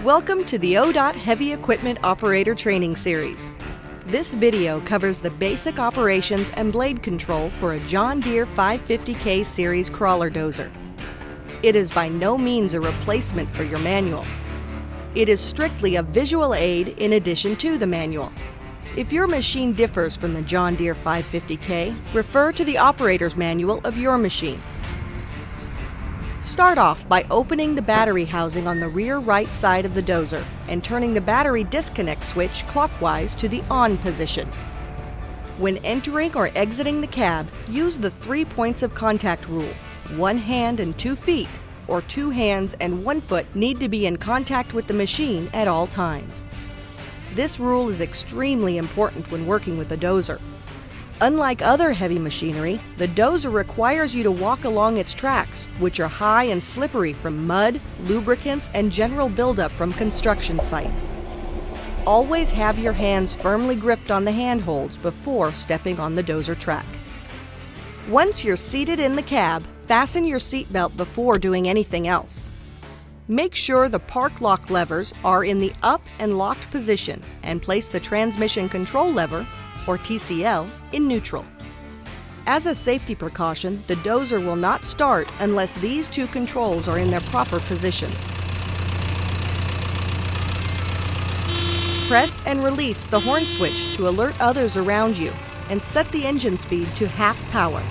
Welcome to the ODOT Heavy Equipment Operator Training Series. This video covers the basic operations and blade control for a John Deere 550K series crawler dozer. It is by no means a replacement for your manual. It is strictly a visual aid in addition to the manual. If your machine differs from the John Deere 550K, refer to the operator's manual of your machine. Start off by opening the battery housing on the rear right side of the dozer and turning the battery disconnect switch clockwise to the on position. When entering or exiting the cab, use the 3 points of contact rule. 1 hand and 2 feet, or 2 hands and 1 foot need to be in contact with the machine at all times. This rule is extremely important when working with a dozer. Unlike other heavy machinery, the dozer requires you to walk along its tracks, which are high and slippery from mud, lubricants, and general buildup from construction sites. Always have your hands firmly gripped on the handholds before stepping on the dozer track. Once you're seated in the cab, fasten your seatbelt before doing anything else. Make sure the park lock levers are in the up and locked position and place the transmission control lever, or TCL, in neutral. As a safety precaution, the dozer will not start unless these 2 controls are in their proper positions. Press and release the horn switch to alert others around you and set the engine speed to half power.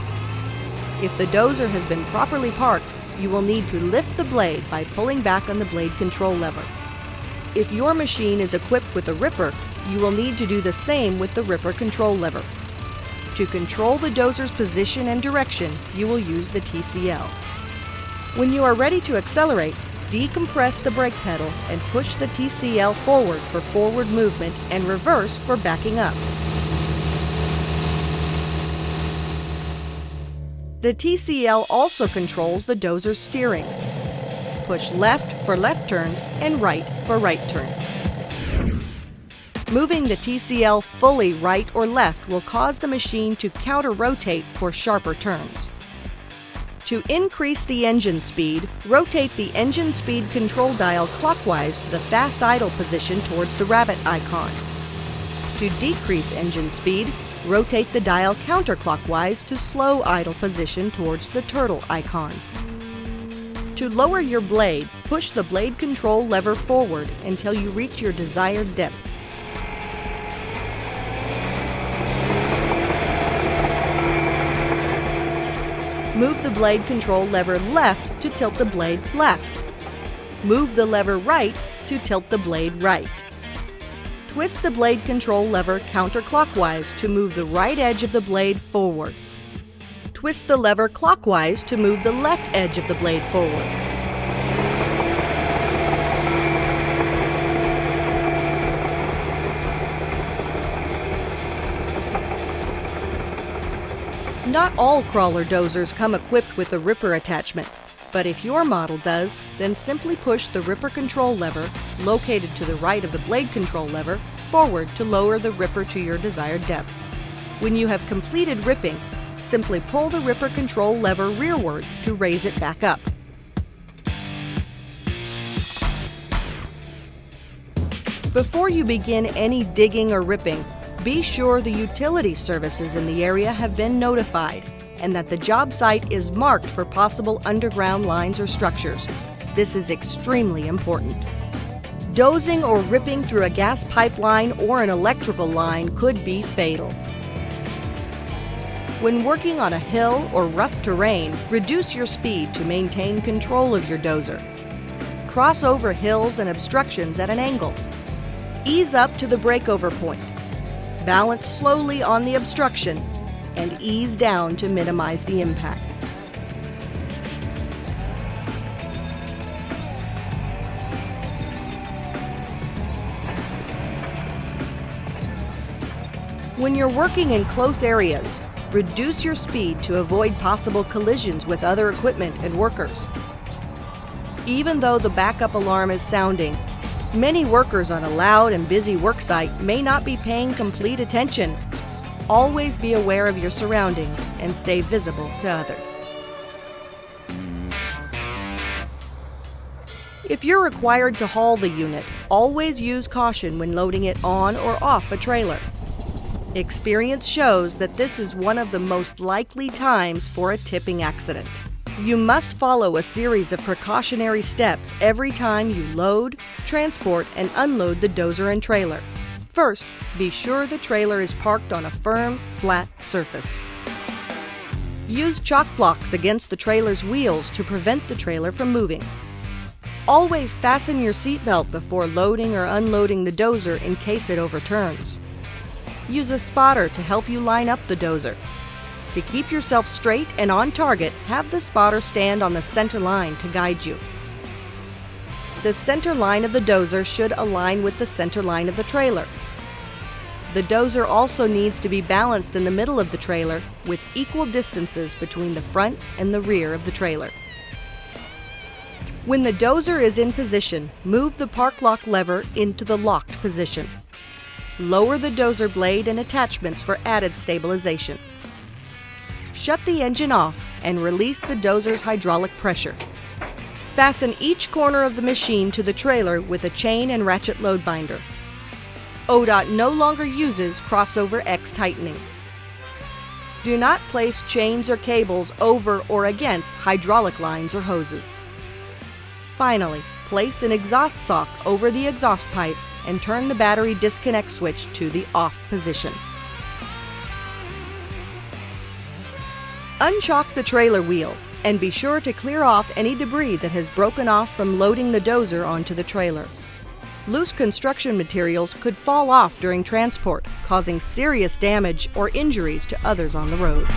If the dozer has been properly parked, you will need to lift the blade by pulling back on the blade control lever. If your machine is equipped with a ripper, you will need to do the same with the ripper control lever. To control the dozer's position and direction, you will use the TCL. When you are ready to accelerate, decompress the brake pedal and push the TCL forward for forward movement and reverse for backing up. The TCL also controls the dozer's steering. Push left for left turns and right for right turns. Moving the TCL fully right or left will cause the machine to counter-rotate for sharper turns. To increase the engine speed, rotate the engine speed control dial clockwise to the fast idle position towards the rabbit icon. To decrease engine speed, rotate the dial counterclockwise to slow idle position towards the turtle icon. To lower your blade, push the blade control lever forward until you reach your desired depth. Move the blade control lever left to tilt the blade left. Move the lever right to tilt the blade right. Twist the blade control lever counterclockwise to move the right edge of the blade forward. Twist the lever clockwise to move the left edge of the blade forward. Not all crawler dozers come equipped with a ripper attachment, but if your model does, then simply push the ripper control lever, located to the right of the blade control lever, forward to lower the ripper to your desired depth. When you have completed ripping, simply pull the ripper control lever rearward to raise it back up. Before you begin any digging or ripping, be sure the utility services in the area have been notified and that the job site is marked for possible underground lines or structures. This is extremely important. Dozing or ripping through a gas pipeline or an electrical line could be fatal. When working on a hill or rough terrain, reduce your speed to maintain control of your dozer. Cross over hills and obstructions at an angle. Ease up to the breakover point. Balance slowly on the obstruction and ease down to minimize the impact. When you're working in close areas, reduce your speed to avoid possible collisions with other equipment and workers. Even though the backup alarm is sounding, many workers on a loud and busy work site may not be paying complete attention. Always be aware of your surroundings and stay visible to others. If you're required to haul the unit, always use caution when loading it on or off a trailer. Experience shows that this is one of the most likely times for a tipping accident. You must follow a series of precautionary steps every time you load, transport, and unload the dozer and trailer. First, be sure the trailer is parked on a firm, flat surface. Use chock blocks against the trailer's wheels to prevent the trailer from moving. Always fasten your seatbelt before loading or unloading the dozer in case it overturns. Use a spotter to help you line up the dozer. To keep yourself straight and on target, have the spotter stand on the center line to guide you. The center line of the dozer should align with the center line of the trailer. The dozer also needs to be balanced in the middle of the trailer with equal distances between the front and the rear of the trailer. When the dozer is in position, move the park lock lever into the locked position. Lower the dozer blade and attachments for added stabilization. Shut the engine off and release the dozer's hydraulic pressure. Fasten each corner of the machine to the trailer with a chain and ratchet load binder. ODOT no longer uses crossover X tightening. Do not place chains or cables over or against hydraulic lines or hoses. Finally, place an exhaust sock over the exhaust pipe and turn the battery disconnect switch to the off position. Unchock the trailer wheels and be sure to clear off any debris that has broken off from loading the dozer onto the trailer. Loose construction materials could fall off during transport, causing serious damage or injuries to others on the road.